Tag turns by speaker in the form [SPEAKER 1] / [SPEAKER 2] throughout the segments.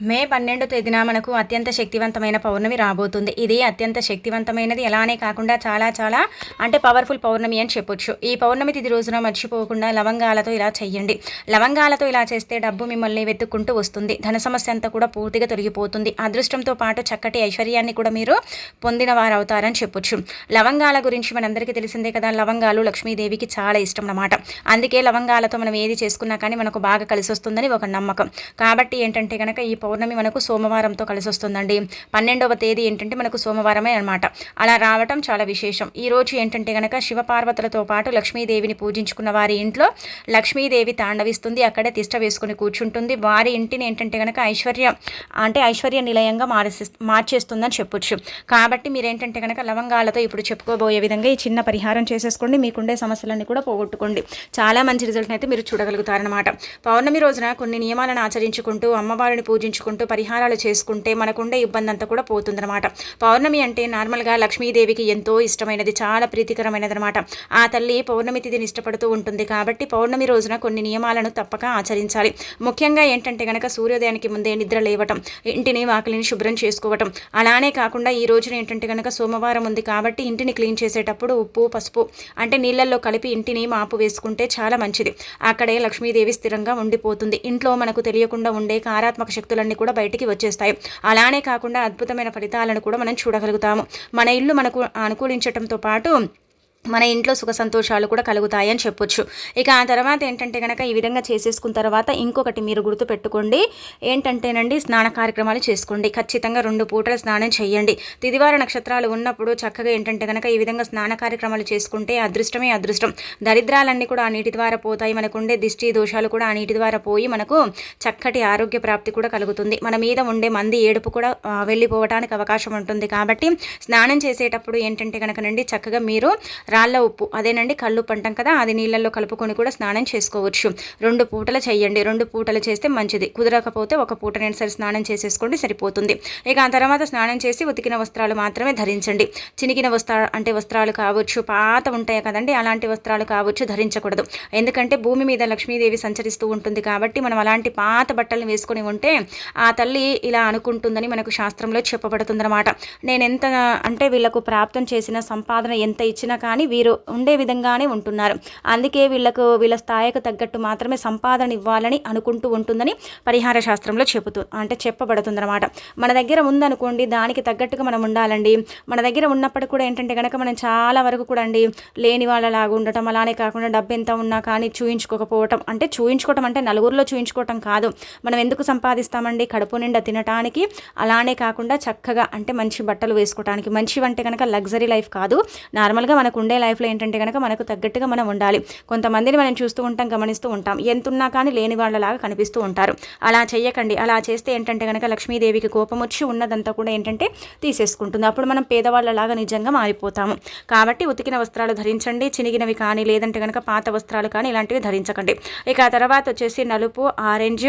[SPEAKER 1] మే 12 తేదీన మనకు అత్యంత శక్తివంతమైన పౌర్ణమి రాబోతుంది. ఇది అత్యంత శక్తివంతమైనది. అలానే కాకుండా చాలా చాలా అంటే పవర్ఫుల్ పౌర్ణమి అని చెప్పొచ్చు. ఈ పౌర్ణమి తిథి రోజున మర్చిపోకుండా లవంగాలతో ఇలా చెయ్యండి. లవంగాలతో ఇలా చేస్తే డబ్బు మిమ్మల్ని వెతుక్కుంటూ వస్తుంది. ధన సమస్య అంతా కూడా పూర్తిగా తొలగిపోతుంది. అదృష్టంతో పాటు చక్కటి ఐశ్వర్యాన్ని కూడా మీరు పొందిన వారు అవుతారని చెప్పొచ్చు. లవంగాల గురించి మనందరికీ తెలిసిందే కదా. లవంగాలు లక్ష్మీదేవికి చాలా ఇష్టం అన్నమాట. అందుకే లవంగాలతో మనం ఏది చేసుకున్నా కానీ మనకు బాగా కలిసి వస్తుందని ఒక నమ్మకం. కాబట్టి ఏంటంటే కనుక ఈ పౌర్ణమి మనకు సోమవారంతో కలిసి వస్తుందండి. 12వ తేదీ ఏంటంటే మనకు సోమవారమే అనమాట. అలా రావటం చాలా విశేషం. ఈ రోజు ఏంటంటే కనుక శివపార్వతులతో పాటు లక్ష్మీదేవిని పూజించుకున్న వారి ఇంట్లో లక్ష్మీదేవి తాండవిస్తుంది. అక్కడే తిష్ట వేసుకుని కూర్చుంటుంది. వారి ఇంటిని ఏంటంటే కనుక ఐశ్వర్య నిలయంగా మార్చేస్తుందని చెప్పొచ్చు. కాబట్టి మీరేంటంటే కనుక లవంగాలతో ఇప్పుడు చెప్పుకోబోయే విధంగా ఈ చిన్న పరిహారం చేసేసుకోండి. మీకుండే సమస్యలన్నీ కూడా పోగొట్టుకోండి. చాలా మంచి రిజల్ట్ అయితే మీరు చూడగలుగుతారనమాట. పౌర్ణమి రోజున కొన్ని నియమాలను ఆచరించుకుంటూ అమ్మవారిని పూజించుకుంటూ పరిహారాలు చేసుకుంటే మనకుండే ఇబ్బంది అంతా కూడా పోతుందన్నమాట. పౌర్ణమి అంటే నార్మల్గా లక్ష్మీదేవికి ఎంతో ఇష్టమైనది, చాలా ప్రీతికరమైనది అనమాట. ఆ తల్లి పౌర్ణమి తిథిని ఇష్టపడుతూ ఉంటుంది. కాబట్టి పౌర్ణమి రోజున కొన్ని నియమాలను తప్పక ఆచరించాలి. ముఖ్యంగా ఏంటంటే కనుక సూర్యోదయానికి ముందే నిద్ర లేవటం, ఇంటిని వాకిలిని శుభ్రం చేసుకోవటం. అలానే కాకుండా ఈ రోజున ఏంటంటే కనుక సోమవారం ఉంది కాబట్టి ఇంటిని క్లీన్ చేసేటప్పుడు ఉప్పు పసుపు అంటే నీళ్ళల్లో కలిపి ఇంటిని మాపు వేసుకుంటే చాలా మంచిది. అక్కడే లక్ష్మీదేవి స్థిరంగా ఉండిపోతుంది. ఇంట్లో మనకు తెలియకుండా ఉండే కారాత్మక శక్తులన్నీ కూడా బయటికి వచ్చేస్తాయి. అలానే కాకుండా అద్భుతమైన ఫలితాలను కూడా మనం చూడగలుగుతాము. మన ఇల్లు మనకు అనుకూలించడంతో పాటు మన ఇంట్లో సుఖ సంతోషాలు కూడా కలుగుతాయని చెప్పొచ్చు. ఇక ఆ తర్వాత ఏంటంటే కనుక ఈ విధంగా చేసేసుకున్న తర్వాత ఇంకొకటి మీరు గుర్తు పెట్టుకోండి. ఏంటంటేనండి స్నాన కార్యక్రమాలు చేసుకోండి. ఖచ్చితంగా 2 పూటల స్నానం చేయండి. తిదివార నక్షత్రాలు ఉన్నప్పుడు చక్కగా ఏంటంటే కనుక ఈ విధంగా స్నాన కార్యక్రమాలు చేసుకుంటే అదృష్టమే అదృష్టం. దరిద్రాలన్నీ కూడా ఆ నీటి ద్వారా పోతాయి. మనకుండే దిష్టి దోషాలు కూడా ఆ నీటి ద్వారా పోయి మనకు చక్కటి ఆరోగ్య ప్రాప్తి కూడా కలుగుతుంది. మన మీద ఉండే మంది ఏడుపు కూడా వెళ్ళిపోవడానికి అవకాశం ఉంటుంది. కాబట్టి స్నానం చేసేటప్పుడు ఏంటంటే కనుకనండి చక్కగా మీరు రాళ్ళ ఉప్పు అదేనండి కల్లుప్పు అంటాం కదా, అది నీళ్ళల్లో కలుపుకొని కూడా స్నానం చేసుకోవచ్చు. 2 పూటలు చేయండి. 2 పూటలు చేస్తే మంచిది. కుదరకపోతే 1 పూటనైనా సరే స్నానం చేసేసుకోండి, సరిపోతుంది. ఇక ఆ తర్వాత స్నానం చేసి ఉతికిన వస్త్రాలు మాత్రమే ధరించండి. చినిగిన వస్త్రాలు కావచ్చు, పాత ఉంటాయి కదండి, అలాంటి వస్త్రాలు కావచ్చు ధరించకూడదు. ఎందుకంటే భూమి మీద లక్ష్మీదేవి సంచరిస్తూ ఉంటుంది. కాబట్టి మనం అలాంటి పాత బట్టలను వేసుకొని ఉంటే ఆ తల్లి ఇలా అనుకుంటుందని మనకు శాస్త్రంలో చెప్పబడుతుందన్నమాట. నేను ఎంత అంటే వీళ్ళకు ప్రాప్తం చేసిన సంపాదన ఎంత ఇచ్చినా కానీ వీరు ఉండే విధంగానే ఉంటున్నారు. అందుకే వీళ్ళ స్థాయికి తగ్గట్టు మాత్రమే సంపాదన ఇవ్వాలని అనుకుంటూ ఉంటుందని పరిహార శాస్త్రంలో చెప్పబడుతుందన్నమాట. మన దగ్గర ఉందనుకోండి, దానికి తగ్గట్టుగా మనం ఉండాలండి. మన దగ్గర ఉన్నప్పుడు కూడా ఏంటంటే కనుక మనం చాలా వరకు కూడా అండి లేని వాళ్ళలాగా ఉండటం, అలానే కాకుండా డబ్బు ఎంత ఉన్నా కానీ చూయించుకోకపోవటం. చూయించుకోవటం అంటే నలుగురిలో చూయించుకోవటం కాదు. మనం ఎందుకు సంపాదిస్తామండి? కడుపు నిండా తినటానికి, అలానే కాకుండా చక్కగా అంటే మంచి బట్టలు వేసుకోవడానికి. మంచివంటే కనుక లగ్జరీ లైఫ్ కాదు, నార్మల్గా మనకు ఉండే లైఫ్లో ఏంటంటే కనుక మనకు తగ్గట్టుగా మనం ఉండాలి. కొంతమందిని మనం చూస్తూ ఉంటాం, గమనిస్తూ ఉంటాం, ఎంతున్నా కానీ లేని వాళ్ళలాగా కనిపిస్తూ ఉంటారు. అలా చెయ్యకండి. అలా చేస్తే ఏంటంటే కనుక లక్ష్మీదేవికి కోపం వచ్చి ఉన్నదంతా కూడా ఏంటంటే తీసేసుకుంటుంది. అప్పుడు మనం పేదవాళ్ళలాగా నిజంగా మారిపోతాము. కాబట్టి ఉతికిన వస్త్రాలు ధరించండి. చినిగినవి కానీ లేదంటే కనుక పాత వస్త్రాలు కానీ ఇలాంటివి ధరించకండి. ఇక ఆ తర్వాత వచ్చేసి నలుపు, ఆరెంజ్,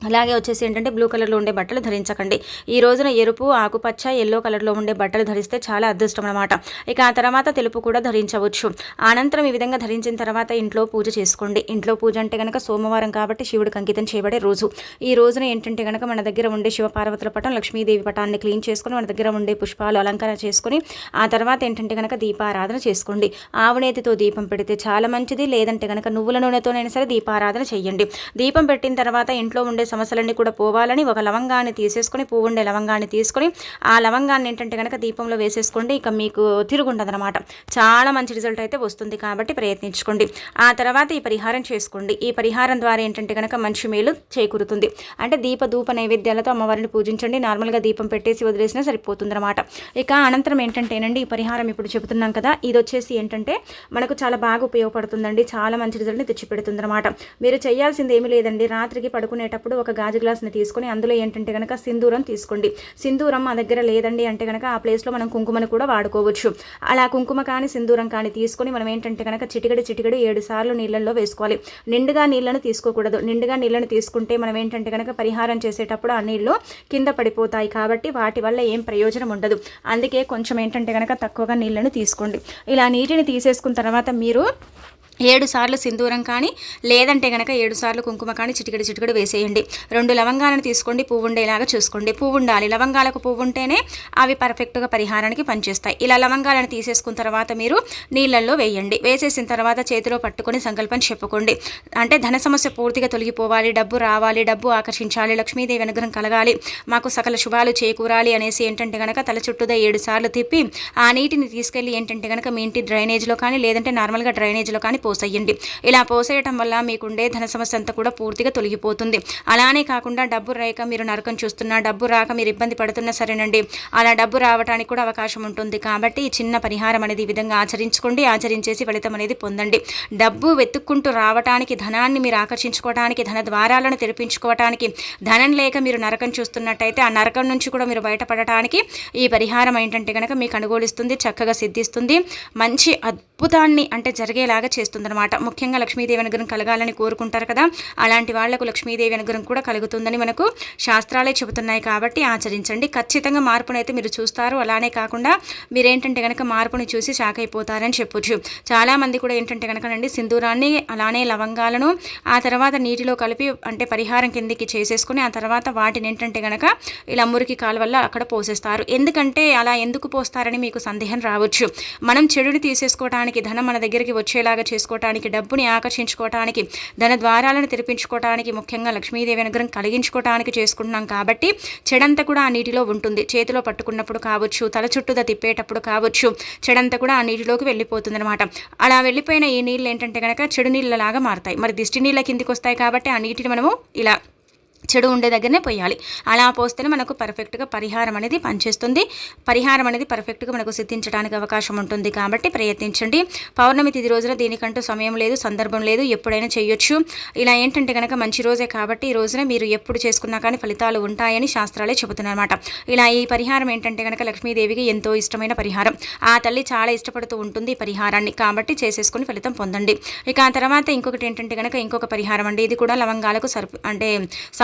[SPEAKER 1] అలాగే వచ్చేసి ఏంటంటే బ్లూ కలర్లో ఉండే బట్టలు ధరించకండి. ఈ రోజున ఎరుపు, ఆకుపచ్చ, ఎల్లో కలర్లో ఉండే బట్టలు ధరిస్తే చాలా అదృష్టం అనమాట. ఇక ఆ తర్వాత తెలుపు కూడా ధరించవచ్చు. అనంతరం ఈ విధంగా ధరించిన తర్వాత ఇంట్లో పూజ చేసుకోండి. ఇంట్లో పూజ అంటే కనుక సోమవారం కాబట్టి శివుడికి అంకితం చేయబడే రోజు. ఈ రోజున ఏంటంటే కనుక మన దగ్గర ఉండే శివపార్వతుల పటం, లక్ష్మీదేవి పటాన్ని క్లీన్ చేసుకొని మన దగ్గర ఉండే పుష్పాలు అలంకరణ చేసుకొని ఆ తర్వాత ఏంటంటే కనుక దీపారాధన చేసుకోండి. ఆవునేతితో దీపం పెడితే చాలా మంచిది. లేదంటే కనుక నువ్వుల నూనెతోనైనా సరే దీపారాధన చేయండి. దీపం పెట్టిన తర్వాత ఇంట్లో ఉండే సమస్యలన్నీ కూడా పోవాలని ఒక లవంగాన్ని తీసేసుకొని, పువ్వు ఉండే లవంగాన్ని తీసుకొని ఆ లవంగాన్ని ఏంటంటే కనుక దీపంలో వేసేసుకోండి. ఇక మీకు తిరుగుండదనమాట. చాలా మంచి రిజల్ట్ అయితే వస్తుంది. కాబట్టి ప్రయత్నించుకోండి. ఆ తర్వాత ఈ పరిహారం చేసుకోండి. ఈ పరిహారం ద్వారా ఏంటంటే కనుక మంచి మేలు చేకూరుతుంది. అంటే ధూప నైవేద్యాలతో అమ్మవారిని పూజించండి. నార్మల్గా దీపం పెట్టేసి వదిలేసినా సరిపోతుందన్నమాట. ఇక అనంతరం ఏంటంటేనండి ఈ పరిహారం ఇప్పుడు చెబుతున్నాం కదా, ఇది వచ్చేసి ఏంటంటే మనకు చాలా బాగా ఉపయోగపడుతుందండి. చాలా మంచి రిజల్ట్ని తెచ్చిపెడుతుందన్నమాట. మీరు చేయాల్సింది ఏమీ లేదండి. రాత్రికి పడుకునేటప్పుడు ఒక గాజు గ్లాస్ని తీసుకొని అందులో ఏంటంటే కనుక సింధూరం తీసుకోండి. సింధూరం మా దగ్గర లేదండి అంటే కనుక ఆ ప్లేస్లో మనం కుంకుమను కూడా వాడుకోవచ్చు. అలా కుంకుమ కానీ సింధూరం కానీ తీసుకొని మనం ఏంటంటే కనుక చిటికడి 7 సార్లు నీళ్ళల్లో వేసుకోవాలి. నిండుగా నీళ్ళను తీసుకోకూడదు. నిండుగా నీళ్ళను తీసుకుంటే మనం ఏంటంటే కనుక పరిహారం చేసేటప్పుడు ఆ నీళ్లు కింద పడిపోతాయి. కాబట్టి వాటి వల్ల ఏం ప్రయోజనం ఉండదు. అందుకే కొంచెం ఏంటంటే కనుక తక్కువగా నీళ్ళను తీసుకోండి. ఇలా నీటిని తీసేసుకున్న తర్వాత మీరు 7 సార్లు సింధూరం కానీ లేదంటే కనుక 7 సార్లు కుంకుమ కానీ చిటికెడు చిటికెడు వేసేయండి. 2 లవంగాలను తీసుకోండి, పువ్వు ఉండేలాగా చూసుకోండి. పువ్వు ఉండాలి, లవంగాలకు పువ్వు ఉంటేనే అవి పర్ఫెక్ట్గా పరిహారానికి పనిచేస్తాయి. ఇలా లవంగాలను తీసేసుకున్న తర్వాత మీరు నీళ్ళల్లో వేయండి. వేసేసిన తర్వాత చేతిలో పట్టుకొని సంకల్పం చెప్పుకోండి. అంటే ధన సమస్య పూర్తిగా తొలగిపోవాలి, డబ్బు రావాలి, డబ్బు ఆకర్షించాలి, లక్ష్మీదేవి అనుగ్రహం కలగాలి, మాకు సకల శుభాలు చేకూరాలి అనేసి ఏంటంటే కనుక తల చుట్టూదా 7 సార్లు తిప్పి ఆ నీటిని తీసుకెళ్ళి ఏంటంటే కనుక మీ ఇంటి డ్రైనేజ్లో కానీ లేదంటే నార్మల్గా డ్రైనేజ్లో కానీ పోసేయండి. ఇలా పోసేయటం వల్ల మీకుండే ధన సమస్య అంతా కూడా పూర్తిగా తొలగిపోతుంది. అలానే కాకుండా డబ్బు రాక మీరు నరకం చూస్తున్నా, డబ్బు రాక మీరు ఇబ్బంది పడుతున్నా సరేనండి, అలా డబ్బు రావడానికి కూడా అవకాశం ఉంటుంది. కాబట్టి ఈ చిన్న పరిహారం అనేది ఈ విధంగా ఆచరించుకోండి. ఆచరించేసి ఫలితం అనేది పొందండి. డబ్బు వెతుక్కుంటూ రావటానికి, ధనాన్ని మీరు ఆకర్షించుకోవడానికి, ధన ద్వారాలను తెరిపించుకోవటానికి, ధనం లేక మీరు నరకం చూస్తున్నట్టయితే ఆ నరకం నుంచి కూడా మీరు బయటపడటానికి ఈ పరిహారం ఏంటంటే కనుక మీకు అనుకూలిస్తుంది, చక్కగా సిద్ధిస్తుంది, మంచి అద్భుతాన్ని అంటే జరిగేలాగా చేస్తుందన్నమాట. ముఖ్యంగా లక్ష్మీదేవి అనుగ్రహం కలగాలని కోరుకుంటారు కదా, అలాంటి వాళ్లకు లక్ష్మీదేవి అనుగ్రహం కూడా కలుగుతుందని మనకు శాస్త్రాలే చెబుతున్నాయి. కాబట్టి ఆచరించండి. ఖచ్చితంగా మార్పునైతే మీరు చూస్తారు. అలానే కాకుండా మీరేంటంటే కనుక మార్పుని చూసి షాక్ అయిపోతారని చెప్పొచ్చు. చాలామంది కూడా ఏంటంటే కనుకనండి సింధూరాన్ని అలానే లవంగాలను ఆ తర్వాత నీటిలో కలిపి అంటే పరిహారం కిందికి చేసేసుకుని ఆ తర్వాత వాటిని ఏంటంటే కనుక ఇలా మురికి కాలువల్ల అక్కడ పోసేస్తారు. ఎందుకంటే అలా ఎందుకు పోస్తారని మీకు సందేహం రావచ్చు. మనం చెడుని తీసేసుకోవడానికి, ధనం మన దగ్గరికి వచ్చేలాగా చేసుకోవటానికి, డబ్బుని ఆకర్షించుకోవటానికి, ధన ద్వారాలను తెరిపించుకోవటానికి, ముఖ్యంగా లక్ష్మీదేవి అనుగ్రహం కలిగించుకోవటానికి చేసుకుంటున్నాం. కాబట్టి చెడంతా కూడా ఆ నీటిలో ఉంటుంది. చేతిలో పట్టుకున్నప్పుడు కావచ్చు, తల చుట్టూదా తిప్పేటప్పుడు కావచ్చు, చెడంతా కూడా ఆ నీటిలోకి వెళ్ళిపోతుంది అనమాట. అలా వెళ్ళిపోయిన ఈ నీళ్ళు ఏంటంటే కనుక చెడు నీళ్ళలాగా మారుతాయి. మరి దిష్టి నీళ్ళ కిందికి వస్తాయి. కాబట్టి ఆ నీటిని మనము ఇలా చెడు ఉండే దగ్గరనే పోయాలి. అలా పోస్తేనే మనకు పర్ఫెక్ట్గా పరిహారం అనేది పనిచేస్తుంది. పరిహారం అనేది పర్ఫెక్ట్గా మనకు సిద్ధించడానికి అవకాశం ఉంటుంది. కాబట్టి ప్రయత్నించండి. పౌర్ణమి తిథి రోజున దీనికంటూ సమయం లేదు, సందర్భం లేదు, ఎప్పుడైనా చేయొచ్చు. ఇలా ఏంటంటే కనుక మంచి రోజే కాబట్టి ఈ రోజున మీరు ఎప్పుడు చేసుకున్నా కానీ ఫలితాలు ఉంటాయని శాస్త్రాలే చెబుతున్నారన్నమాట. ఇలా ఈ పరిహారం ఏంటంటే కనుక లక్ష్మీదేవికి ఎంతో ఇష్టమైన పరిహారం. ఆ తల్లి చాలా ఇష్టపడుతూ ఉంటుంది ఈ పరిహారాన్ని. కాబట్టి చేసేసుకుని ఫలితం పొందండి. ఇక ఆ తర్వాత ఇంకొకటి ఏంటంటే కనుక ఇంకొక పరిహారం అండి. ఇది కూడా లవంగాలకు అంటే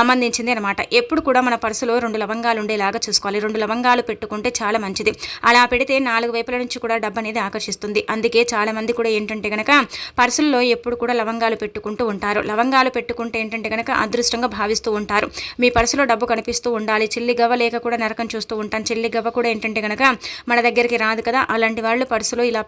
[SPEAKER 1] సంబంధించింది అనమాట. ఎప్పుడు కూడా మన పర్సులో 2 లవంగాలు ఉండేలాగా చూసుకోవాలి. 2 లవంగాలు పెట్టుకుంటే చాలా మంచిది. అలా పెడితే 4 వైపుల నుంచి కూడా డబ్బు అనేది ఆకర్షిస్తుంది. అందుకే చాలా మంది కూడా ఏంటంటే కనుక పర్సుల్లో ఎప్పుడు కూడా లవంగాలు పెట్టుకుంటూ ఉంటారు. లవంగాలు పెట్టుకుంటే ఏంటంటే కనుక అదృష్టంగా భావిస్తూ ఉంటారు. మీ పర్సులో డబ్బు కనిపిస్తూ ఉండాలి. చిల్లి గవ్వ లేక కూడా నరకం చూస్తూ ఉంటాం. చిల్లి గవ్వ కూడా ఏంటంటే కనుక మన దగ్గరికి రాదు కదా. అలాంటి వాళ్ళు పర్సులో ఇలా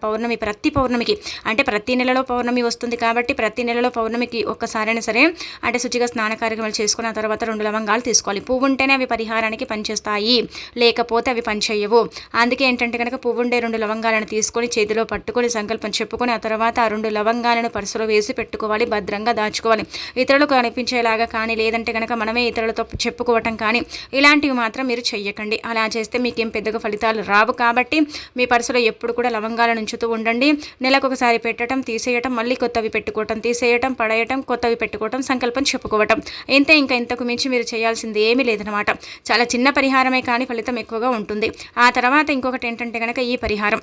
[SPEAKER 1] ప్రతి పౌర్ణమికి అంటే ప్రతి నెలలో పౌర్ణమి వస్తుంది కాబట్టి ప్రతి నెలలో పౌర్ణమికి ఒక్కసారైనా సరే అంటే శుచిగా స్నాన కార్యక్రమాలు చేసుకున్న తర్వాత 2 లవంగాలు తీసుకోవాలి. పువ్వు ఉంటేనే అవి పరిహారానికి పనిచేస్తాయి, లేకపోతే అవి పనిచేయవు. అందుకే ఏంటంటే కనుక పువ్వు ఉండే 2 లవంగాలను తీసుకొని చేతిలో పట్టుకొని సంకల్పం చెప్పుకొని ఆ తర్వాత ఆ 2 లవంగాలను పర్సులో వేసి పెట్టుకోవాలి, భద్రంగా దాచుకోవాలి. ఇతరులకు అనిపించేలాగా కానీ లేదంటే కనుక మనమే ఇతరులతో చెప్పుకోవటం కానీ ఇలాంటివి మాత్రం మీరు చెయ్యకండి. అలా చేస్తే మీకేం పెద్దగా ఫలితాలు రావు. కాబట్టి మీ పర్సులో ఎప్పుడు కూడా లవంగాలను ఉంచుతూ ఉండండి. నెలకొకసారి పెట్టడం, తీసేయటం, మళ్ళీ కొత్తవి పెట్టుకోవటం, తీసేయటం, పడేయటం, కొత్తవి పెట్టుకోవటం, సంకల్పం చెప్పుకోవటం. ఇంతకు మించి మీరు చేయాల్సింది ఏమీ లేదనమాట. చాలా చిన్న పరిహారమే కానీ ఫలితం ఎక్కువగా ఉంటుంది. ఆ తర్వాత ఇంకొకటి ఏంటంటే కనుక ఈ పరిహారం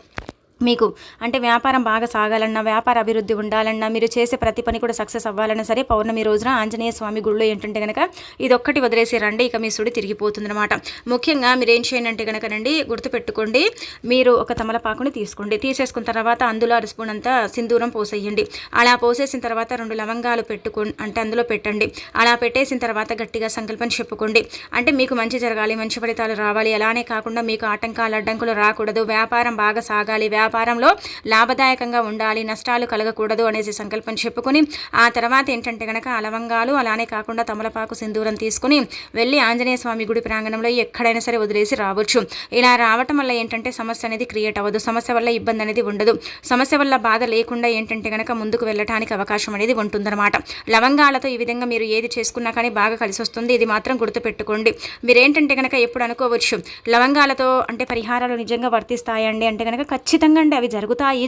[SPEAKER 1] మీకు అంటే వ్యాపారం బాగా సాగాలన్నా, వ్యాపార అభివృద్ధి ఉండాలన్నా, మీరు చేసే ప్రతి పని కూడా సక్సెస్ అవ్వాలన్నా సరే పౌర్ణమి రోజున ఆంజనేయ స్వామి గుళ్ళో ఏంటంటే కనుక ఇదొక్కటి వదిలేసి రండి. ఇక మీ సుడి తిరిగిపోతుందన్నమాట. ముఖ్యంగా మీరు ఏం చేయండి అంటే కనుకనండి, గుర్తుపెట్టుకోండి. మీరు ఒక తమలపాకుని తీసుకోండి. తీసేసుకున్న తర్వాత అందులో 1 స్పూన్ అంతా సింధూరం పోసేయండి. అలా పోసేసిన తర్వాత 2 లవంగాలు అంటే అందులో పెట్టండి. అలా పెట్టేసిన తర్వాత గట్టిగా సంకల్పం చెప్పుకోండి. అంటే మీకు మంచి జరగాలి, మంచి ఫలితాలు రావాలి. అలానే కాకుండా మీకు ఆటంకాలు అడ్డంకులు రాకూడదు, వ్యాపారం బాగా సాగాలి, వ్యాపారంలో లాభదాయకంగా ఉండాలి, నష్టాలు కలగకూడదు అనేసి సంకల్పం చెప్పుకొని ఆ తర్వాత ఏంటంటే కనుక ఆ లవంగాలు అలానే కాకుండా తమలపాకు సింధూరం తీసుకుని వెళ్ళి ఆంజనేయ స్వామి గుడి ప్రాంగణంలో ఎక్కడైనా సరే వదిలేసి రావచ్చు. ఇలా రావటం వల్ల ఏంటంటే సమస్య అనేది క్రియేట్ అవ్వదు, సమస్య వల్ల ఇబ్బంది అనేది ఉండదు, సమస్య వల్ల బాధ లేకుండా ఏంటంటే కనుక ముందుకు వెళ్ళటానికి అవకాశం అనేది ఉంటుందన్నమాట. లవంగాలతో ఈ విధంగా మీరు ఏది చేసుకున్నా కానీ బాగా కలిసి వస్తుంది. ఇది మాత్రం గుర్తుపెట్టుకోండి. మీరేంటంటే కనుక ఎప్పుడు అనుకోవచ్చు లవంగాలతో అంటే పరిహారాలు నిజంగా వర్తిస్తాయండి అంటే కనుక ఖచ్చితంగా అండి అవి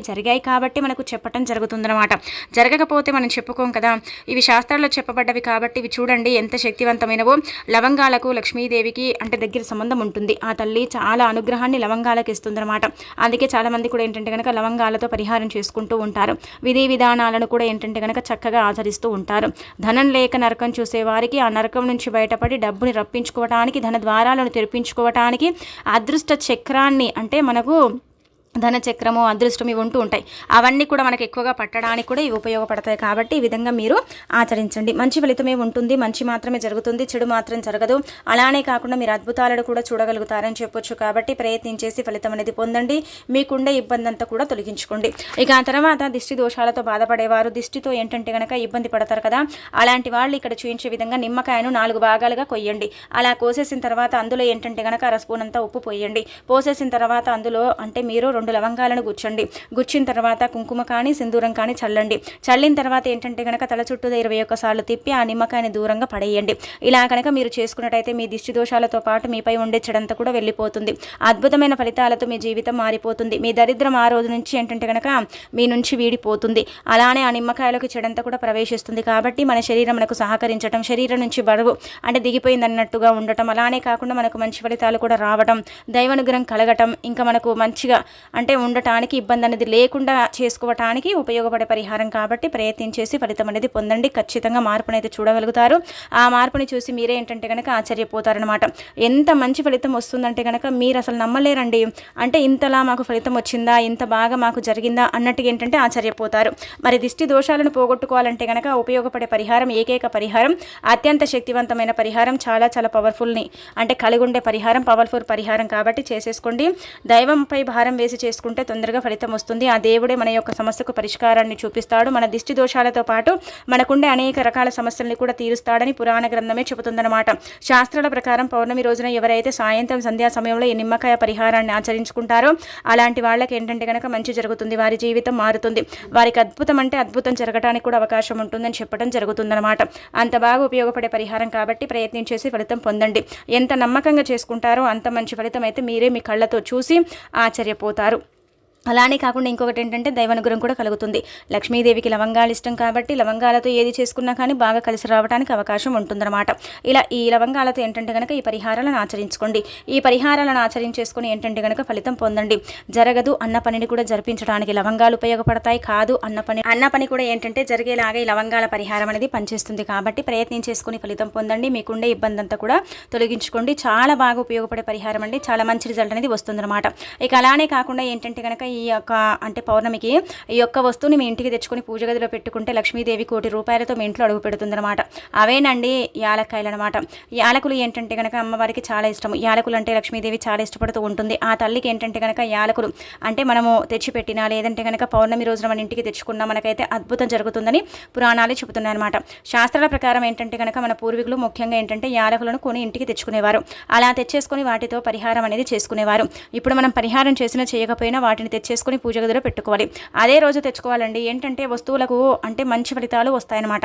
[SPEAKER 1] జరిగాయి కాబట్టి మనకు చెప్పటం జరుగుతుందన్నమాట. జరగకపోతే మనం చెప్పుకోం కదా. ఇవి శాస్త్రాల్లో చెప్పబడ్డవి కాబట్టి ఇవి చూడండి ఎంత శక్తివంతమైనవో. లవంగాలకు లక్ష్మీదేవికి అంటే దగ్గర సంబంధం ఉంటుంది. ఆ తల్లి చాలా అనుగ్రహాన్ని లవంగాలకు ఇస్తుందన్నమాట. అందుకే చాలా మంది కూడా ఏంటంటే కనుక లవంగాలతో పరిహారం చేసుకుంటూ ఉంటారు. విధి విధానాలను కూడా ఏంటంటే కనుక చక్కగా ఆచరిస్తూ ఉంటారు. ధనం లేక నరకం చూసే వారికి ఆ నరకం నుంచి బయటపడి డబ్బుని రప్పించుకోవటానికి, ధన ద్వారాలను తెరిపించుకోవటానికి, అదృష్ట చక్రాన్ని అంటే మనకు ధనచక్రము, అదృష్టం ఇవి ఉంటూ ఉంటాయి. అవన్నీ కూడా మనకు ఎక్కువగా పట్టడానికి కూడా ఇవి ఉపయోగపడతాయి. కాబట్టి ఈ విధంగా మీరు ఆచరించండి. మంచి ఫలితమే ఉంటుంది, మంచి మాత్రమే జరుగుతుంది, చెడు మాత్రం జరగదు. అలానే కాకుండా మీరు అద్భుతాలను కూడా చూడగలుగుతారని చెప్పొచ్చు. కాబట్టి ప్రయత్నించేసి ఫలితం అనేది పొందండి. మీకుండే ఇబ్బంది అంతా కూడా తొలగించుకోండి. ఇక ఆ తర్వాత దిష్టి దోషాలతో బాధపడేవారు, దిష్టితో ఏంటంటే కనుక ఇబ్బంది పడతారు కదా, అలాంటి వాళ్ళు ఇక్కడ చూపించే విధంగా నిమ్మకాయను 4 భాగాలుగా కొయ్యండి. అలా కోసేసిన తర్వాత అందులో ఏంటంటే కనుక అరస్పూనంతా ఉప్పు పోయండి. పోసేసిన తర్వాత అందులో అంటే మీరు 2 లవంగాలను గుచ్చండి. గుచ్చిన తర్వాత కుంకుమ కానీ సింధూరం కానీ చల్లండి. చల్లిన తర్వాత ఏంటంటే కనుక తల చుట్టూ 21 సార్లు తిప్పి ఆ నిమ్మకాయని దూరంగా పడేయండి. ఇలా కనుక మీరు చేసుకున్నట్టయితే మీ దిష్టి దోషాలతో పాటు మీపై ఉండే చెడంతా కూడా వెళ్ళిపోతుంది. అద్భుతమైన ఫలితాలతో మీ జీవితం మారిపోతుంది. మీ దరిద్రం ఆ రోజు నుంచి ఏంటంటే కనుక మీ నుంచి వీడిపోతుంది. అలానే ఆ నిమ్మకాయలోకి చెడంతా కూడా ప్రవేశిస్తుంది. కాబట్టి మన శరీరం మనకు సహకరించడం, శరీరం నుంచి బరువు అంటే దిగిపోయింది అన్నట్టుగా ఉండటం, అలానే కాకుండా మనకు మంచి ఫలితాలు కూడా రావడం, దైవానుగ్రహం కలగటం, ఇంకా మనకు మంచిగా అంటే ఉండటానికి ఇబ్బంది అనేది లేకుండా చేసుకోవటానికి ఉపయోగపడే పరిహారం. కాబట్టి ప్రయత్నించేసి ఫలితం అనేది పొందండి. ఖచ్చితంగా మార్పును అయితే చూడగలుగుతారు. ఆ మార్పుని చూసి మీరే ఏంటంటే కనుక ఆశ్చర్యపోతారనమాట. ఎంత మంచి ఫలితం వస్తుందంటే కనుక మీరు అసలు నమ్మలేరండి. అంటే ఇంతలా మాకు ఫలితం వచ్చిందా, ఇంత బాగా మాకు జరిగిందా అన్నట్టుగా ఏంటంటే ఆశ్చర్యపోతారు. మరి దిష్టి దోషాలను పోగొట్టుకోవాలంటే కనుక ఉపయోగపడే పరిహారం, ఏకైక పరిహారం, అత్యంత శక్తివంతమైన పరిహారం, చాలా చాలా పవర్ఫుల్ని అంటే కలిగి ఉండే పరిహారం, పవర్ఫుల్ పరిహారం. కాబట్టి చేసేసుకోండి. దైవంపై భారం వేసి చేసుకుంటే తొందరగా ఫలితం వస్తుంది. ఆ దేవుడే మన యొక్క సమస్యకు పరిష్కారాన్ని చూపిస్తాడు. మన దిష్టి దోషాలతో పాటు మనకుండే అనేక రకాల సమస్యల్ని కూడా తీరుస్తాడని పురాణ గ్రంథమే చెబుతుందన్నమాట. శాస్త్రాల ప్రకారం పౌర్ణమి రోజున ఎవరైతే సాయంత్రం సంధ్యా సమయంలో ఈ నిమ్మకాయ పరిహారాన్ని ఆచరించుకుంటారో అలాంటి వాళ్ళకి ఏంటంటే కనుక మంచి జరుగుతుంది. వారి జీవితం మారుతుంది. వారికి అద్భుతం అంటే అద్భుతం జరగడానికి కూడా అవకాశం ఉంటుందని చెప్పడం జరుగుతుందన్నమాట. అంత బాగా ఉపయోగపడే పరిహారం. కాబట్టి ప్రయత్నించేసి ఫలితం పొందండి. ఎంత నమ్మకంగా చేసుకుంటారో అంత మంచి ఫలితం అయితే మీరే మీ కళ్ళతో చూసి ఆశ్చర్యపోతారు. అలానే కాకుండా ఇంకొకటి ఏంటంటే దైవానుగ్రహం కూడా కలుగుతుంది. లక్ష్మీదేవికి లవంగాలు ఇష్టం కాబట్టి లవంగాలతో ఏది చేసుకున్నా కానీ బాగా కలిసి రావడానికి అవకాశం ఉంటుందన్నమాట. ఇలా ఈ లవంగాలతో ఏంటంటే కనుక ఈ పరిహారాలను ఆచరించుకోండి. ఈ పరిహారాలను ఆచరించేసుకొని ఏంటంటే కనుక ఫలితం పొందండి. జరగదు అన్న పనిని కూడా జరిపించడానికి లవంగాలు ఉపయోగపడతాయి. కాదు అన్న పని కూడా ఏంటంటే జరిగేలాగా ఈ లవంగాల పరిహారం అనేది పనిచేస్తుంది. కాబట్టి ప్రయత్నించేసుకుని ఫలితం పొందండి. మీకుండే ఇబ్బంది అంతా కూడా తొలగించుకోండి. చాలా బాగా ఉపయోగపడే పరిహారం అండి. చాలా మంచి రిజల్ట్ అనేది వస్తుందన్నమాట. ఇక అలానే కాకుండా ఏంటంటే కనుక ఈ యొక్క అంటే పౌర్ణమికి ఈ యొక్క వస్తువుని మీ ఇంటికి తెచ్చుకొని పూజ గదిలో పెట్టుకుంటే లక్ష్మీదేవి 1 కోటి రూపాయలతో మీ ఇంట్లో అడుగు పెడుతుందన్నమాట. అవేనండి యాలక్కాయలు అనమాట. యాలకులు ఏంటంటే కనుక అమ్మవారికి చాలా ఇష్టం. యాలకులు అంటే లక్ష్మీదేవి చాలా ఇష్టపడుతూ ఉంటుంది. ఆ తల్లికి ఏంటంటే కనుక యాలకులు అంటే మనము తెచ్చిపెట్టినా లేదంటే కనుక పౌర్ణమి రోజున మన ఇంటికి తెచ్చుకున్నా మనకైతే అద్భుతం జరుగుతుందని పురాణాలు చెబుతున్నాయి అనమాట. శాస్త్రాల ప్రకారం ఏంటంటే కనుక మన పూర్వీకులు ముఖ్యంగా ఏంటంటే యాలకులను కొని ఇంటికి తెచ్చుకునేవారు. అలా తెచ్చేసుకొని వాటితో పరిహారం అనేది చేసుకునేవారు. ఇప్పుడు మనం పరిహారం చేసినా చేయకపోయినా వాటిని తెచ్చేసుకొని పూజ గదిలో పెట్టుకోవాలి. అదే రోజు తెచ్చుకోవాలండి. ఏంటంటే వస్తువులకు అంటే మంచి ఫలితాలు వస్తాయన్నమాట.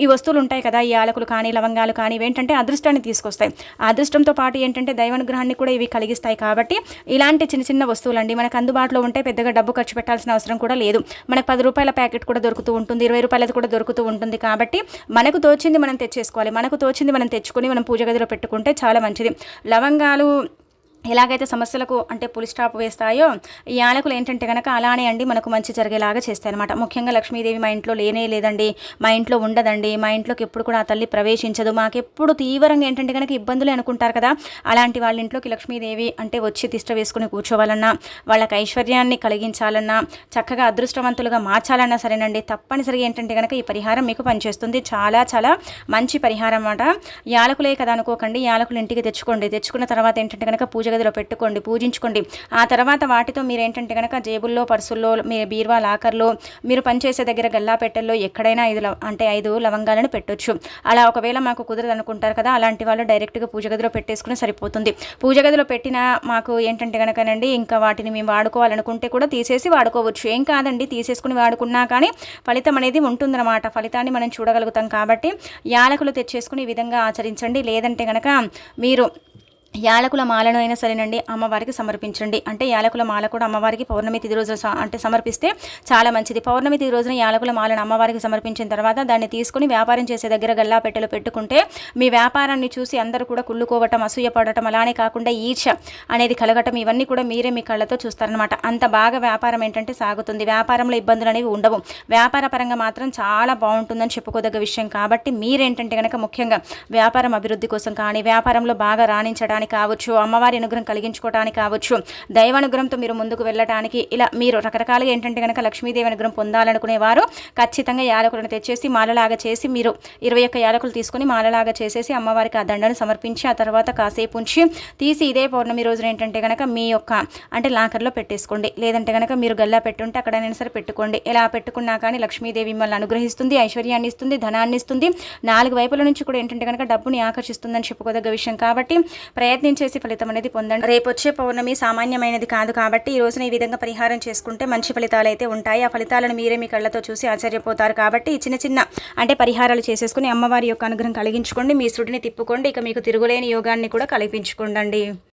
[SPEAKER 1] ఈ వస్తువులు ఉంటాయి కదా, ఈ యాలకులు కానీ లవంగాలు కానీ ఏంటంటే అదృష్టాన్ని తీసుకొస్తాయి. ఆ అదృష్టంతో పాటు ఏంటంటే దైవానుగ్రహాన్ని కూడా ఇవి కలిగిస్తాయి. కాబట్టి ఇలాంటి చిన్న చిన్న వస్తువులండి మనకు అందుబాటులో ఉంటే పెద్దగా డబ్బు ఖర్చు పెట్టాల్సిన అవసరం కూడా లేదు. మనకు 10 రూపాయల ప్యాకెట్ కూడా దొరుకుతూ ఉంటుంది, 20 రూపాయలది కూడా దొరుకుతూ ఉంటుంది. కాబట్టి మనకు తోచింది మనం తెచ్చేసుకోవాలి. మనకు తోచింది మనం తెచ్చుకొని మనం పూజ గదిలో పెట్టుకుంటే చాలా మంచిది. లవంగాలు ఎలాగైతే సమస్యలకు అంటే పులి స్టాప్ వేస్తాయో ఈ యాలకులు ఏంటంటే కనుక అలానే అండి మనకు మంచి జరిగేలాగా చేస్తాయి అనమాట. ముఖ్యంగా లక్ష్మీదేవి మా ఇంట్లో లేనే లేదండి, మా ఇంట్లో ఉండదండి, మా ఇంట్లోకి ఎప్పుడు కూడా ఆ తల్లి ప్రవేశించదు, మాకెప్పుడు తీవ్రంగా ఏంటంటే కనుక ఇబ్బందులు అనుకుంటారు కదా, అలాంటి వాళ్ళ ఇంట్లోకి లక్ష్మీదేవి అంటే వచ్చి తిష్ట వేసుకుని కూర్చోవాలన్నా, వాళ్ళకి ఐశ్వర్యాన్ని కలిగించాలన్నా, చక్కగా అదృష్టవంతులుగా మార్చాలన్నా సరేనండి, తప్పనిసరిగా ఏంటంటే కనుక ఈ పరిహారం మీకు పనిచేస్తుంది. చాలా చాలా మంచి పరిహారం అన్నమాట. యాలకులే కదా అనుకోకండి, యాలకులు ఇంటికి తెచ్చుకోండి. తెచ్చుకున్న తర్వాత ఏంటంటే కనుక పూజ గదిలో పెట్టుకోండి, పూజించుకోండి. ఆ తర్వాత వాటితో మీరు ఏంటంటే కనుక జేబుల్లో, పర్సుల్లో, మీ బీరువా లాకర్లో, మీరు పనిచేసే దగ్గర గల్లా పెట్టెల్లో ఎక్కడైనా 5 లవంగాలను పెట్టొచ్చు. అలా ఒకవేళ మాకు కుదరదు అనుకుంటారు కదా, అలాంటి వాళ్ళు డైరెక్ట్గా పూజ గదిలో పెట్టేసుకుని సరిపోతుంది. పూజ గదిలో పెట్టిన మాకు ఏంటంటే కనుకనండి ఇంకా వాటిని మేము వాడుకోవాలనుకుంటే కూడా తీసేసి వాడుకోవచ్చు. ఏం కాదండి, తీసేసుకుని వాడుకున్నా కానీ ఫలితం అనేది ఉంటుందన్నమాట. ఫలితాన్ని మనం చూడగలుగుతాం. కాబట్టి యాలకులు తెచ్చేసుకుని ఈ విధంగా ఆచరించండి. లేదంటే కనుక మీరు యాలకుల మాలను అయినా సరేనండి అమ్మవారికి సమర్పించండి. అంటే యాలకుల మాల కూడా అమ్మవారికి పౌర్ణమి తిథి రోజున అంటే సమర్పిస్తే చాలా మంచిది. పౌర్ణమి తిథి రోజున యాలకుల మాలను అమ్మవారికి సమర్పించిన తర్వాత దాన్ని తీసుకుని వ్యాపారం చేసే దగ్గర గల్లా పెట్టెలు పెట్టుకుంటే మీ వ్యాపారాన్ని చూసి అందరూ కూడా కుళ్ళుకోవటం, అసూయపడటం, అలానే కాకుండా ఈర్ష్య అనేది కలగటం, ఇవన్నీ కూడా మీరే మీ కళ్ళతో చూస్తారనమాట. అంత బాగా వ్యాపారం ఏంటంటే సాగుతుంది. వ్యాపారంలో ఇబ్బందులు అనేవి ఉండవు. వ్యాపార పరంగా మాత్రం చాలా బాగుంటుందని చెప్పుకోదగ్గ విషయం. కాబట్టి మీరేంటంటే కనుక ముఖ్యంగా వ్యాపారం అభివృద్ధి కోసం కానీ వ్యాపారంలో బాగా రాణించడానికి చేసుకోవడానికి కావచ్చు, అమ్మవారి అనుగ్రహం కలిగించుకోవడానికి కావచ్చు, దైవానుగ్రహంతో మీరు ముందుకు వెళ్ళడానికి ఇలా మీరు రకరకాలుగా ఏంటంటే కనుక లక్ష్మీదేవి అనుగ్రహం పొందాలనుకునేవారు ఖచ్చితంగా యాలకులను తెచ్చేసి మాలలాగా చేసి మీరు 21 యాలకులు తీసుకొని మాలలాగా చేసేసి అమ్మవారికి ఆ దండను సమర్పించి ఆ తర్వాత కాసేపు ఉంచి తీసి ఇదే పౌర్ణమి రోజున ఏంటంటే కనుక మీ యొక్క అంటే లాకర్లో పెట్టేసుకోండి. లేదంటే కనుక మీరు గల్లా పెట్టుంటే అక్కడైనా సరే పెట్టుకోండి. ఇలా పెట్టుకున్నా కానీ లక్ష్మీదేవి మిమ్మల్ని అనుగ్రహిస్తుంది, ఐశ్వర్యాన్ని ఇస్తుంది, ధనాన్ని ఇస్తుంది, 4 వైపుల నుంచి కూడా ఏంటంటే కనుక డబ్బుని ఆకర్షిస్తుందని చెప్పుకోదగ్గ విషయం. కాబట్టి ప్రయత్నించేసి ఫలితం అనేది పొందండి. రేపు వచ్చే పౌర్ణమి సామాన్యమైనది కాదు కాబట్టి ఈ రోజున ఈ విధంగా పరిహారం చేసుకుంటే మంచి ఫలితాలు అయితే ఉంటాయి. ఆ ఫలితాలను మీరే మీ కళ్ళతో చూసి ఆశ్చర్యపోతారు. కాబట్టి చిన్న చిన్న అంటే పరిహారాలు చేసేసుకుని అమ్మవారి యొక్క అనుగ్రహం కలిగించుకోండి, మీ సృడిని తిప్పుకోండి, ఇక మీకు తిరుగులేని యోగాన్ని కూడా కల్పించుకోండి.